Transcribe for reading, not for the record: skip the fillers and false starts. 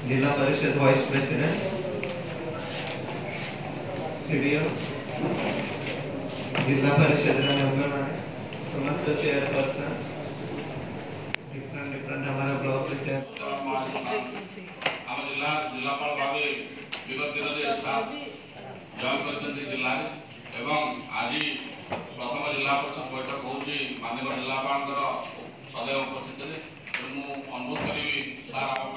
जिला परिषद vice president CDO जिला परिषद मेंबर माने समस्त चेयरपर्सन डिफरेंट हमारा ब्लॉक आम जिला जिलापाल भाव विगत दिन जॉइन कर जिले एवं आज प्रथम जिला परिषद बैठक होची माननीय जिलापाल सदैव उपस्थित थे। मुझे अनुरोध करी सार आम